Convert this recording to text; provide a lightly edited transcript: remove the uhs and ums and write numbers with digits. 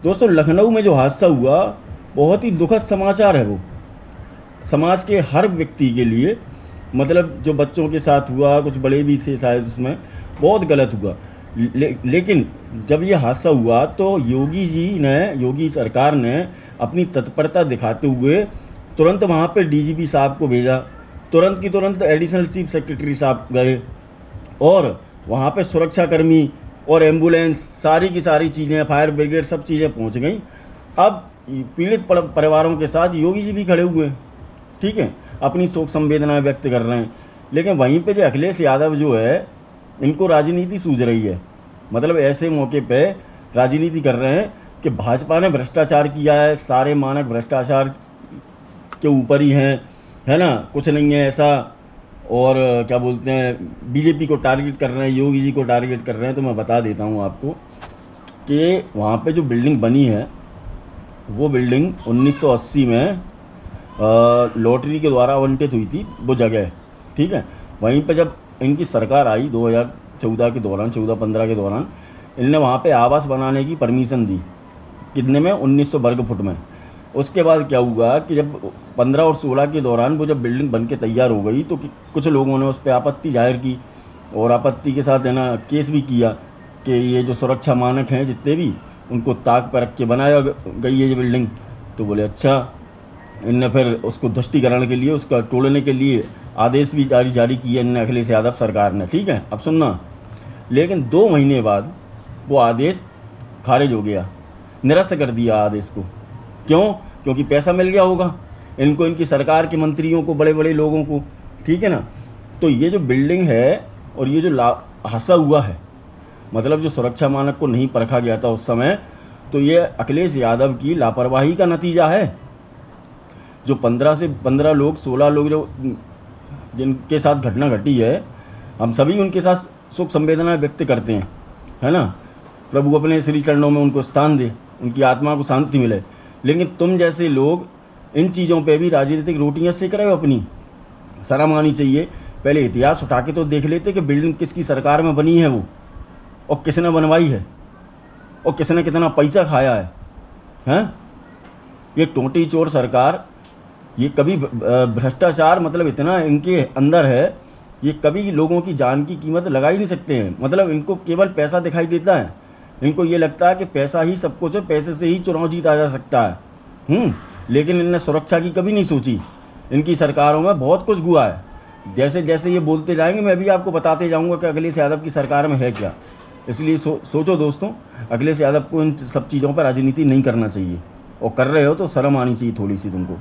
दोस्तों लखनऊ में जो हादसा हुआ बहुत ही दुखद समाचार है वो, समाज के हर व्यक्ति के लिए। मतलब जो बच्चों के साथ हुआ, कुछ बड़े भी थे शायद उसमें, बहुत गलत हुआ। लेकिन जब ये हादसा हुआ तो योगी सरकार ने अपनी तत्परता दिखाते हुए तुरंत वहाँ पे डीजीपी साहब को भेजा, तुरंत की तुरंत एडिशनल चीफ सेक्रेटरी साहब गए और वहाँ पे सुरक्षाकर्मी और एम्बुलेंस सारी की सारी चीज़ें, फायर ब्रिगेड, सब चीज़ें पहुँच गई। अब पीड़ित परिवारों के साथ योगी जी भी खड़े हुए, ठीक है, अपनी शोक संवेदनाएं व्यक्त कर रहे हैं। लेकिन वहीं पे जो अखिलेश यादव जो है, इनको राजनीति सूझ रही है। मतलब ऐसे मौके पे राजनीति कर रहे हैं कि भाजपा ने भ्रष्टाचार किया है, सारे मानक भ्रष्टाचार के ऊपर ही हैं, है ना, कुछ नहीं है ऐसा। और क्या बोलते हैं, बीजेपी को टारगेट कर रहे हैं, योगी जी को टारगेट कर रहे हैं। तो मैं बता देता हूँ आपको कि वहाँ पे जो बिल्डिंग बनी है वो बिल्डिंग 1980 में लॉटरी के द्वारा आवंटित हुई थी वो जगह, ठीक है। वहीं पे जब इनकी सरकार आई 2014 के दौरान, 14-15 के दौरान, इनने वहाँ पे आवास बनाने की परमिशन दी, कितने में, 1900 वर्ग फुट में। उसके बाद क्या हुआ कि जब 15 और 16 के दौरान वो जब बिल्डिंग बन के तैयार हो गई तो कुछ लोगों ने उस पर आपत्ति जाहिर की और आपत्ति के साथ है ना केस भी किया कि ये जो सुरक्षा मानक हैं जितने भी, उनको ताक पर रख के बनाया गई है ये बिल्डिंग। तो बोले अच्छा, इनने फिर उसको ध्वस्तीकरण के लिए, उसका तोड़ने के लिए आदेश भी जारी किए इनने, अखिलेश यादव सरकार ने, ठीक है। अब सुनना, लेकिन 2 महीने बाद वो आदेश खारिज हो गया, निरस्त कर दिया आदेश को। क्यों? क्योंकि पैसा मिल गया होगा इनको, इनकी सरकार के मंत्रियों को, बड़े बड़े लोगों को, ठीक है ना। तो ये जो बिल्डिंग है और ये जो हादसा हुआ है, मतलब जो सुरक्षा मानक को नहीं परखा गया था उस समय, तो ये अखिलेश यादव की लापरवाही का नतीजा है। जो 15 से 15 लोग, 16 लोग जो जिनके साथ घटना घटी है, हम सभी उनके साथ सुख संवेदना व्यक्त करते हैं, है ना। प्रभु अपने श्री चरणों में उनको स्थान दे, उनकी आत्मा को शांति मिले। लेकिन तुम जैसे लोग इन चीज़ों पे भी राजनीतिक रोटियां सेक रहे हो अपनी। शर्म आनी चाहिए। पहले इतिहास उठा के तो देख लेते कि बिल्डिंग किसकी सरकार में बनी है वो, और किसने बनवाई है, और किसने कितना पैसा खाया है, हैं? ये टोंटी चोर सरकार, ये कभी भ्रष्टाचार मतलब इतना इनके अंदर है, ये कभी लोगों की जान की कीमत लगा ही नहीं सकते हैं। मतलब इनको केवल पैसा दिखाई देता है, इनको ये लगता है कि पैसा ही सब कुछ है, पैसे से ही चुनाव जीता जा सकता है। लेकिन इनने सुरक्षा की कभी नहीं सोची। इनकी सरकारों में बहुत कुछ हुआ है। जैसे जैसे ये बोलते जाएंगे मैं भी आपको बताते जाऊंगा कि अखिलेश यादव की सरकार में है क्या। इसलिए सोचो दोस्तों, अखिलेश यादव को इन सब चीज़ों पर राजनीति नहीं करना चाहिए, और कर रहे हो तो शर्म आनी चाहिए थोड़ी सी तुमको।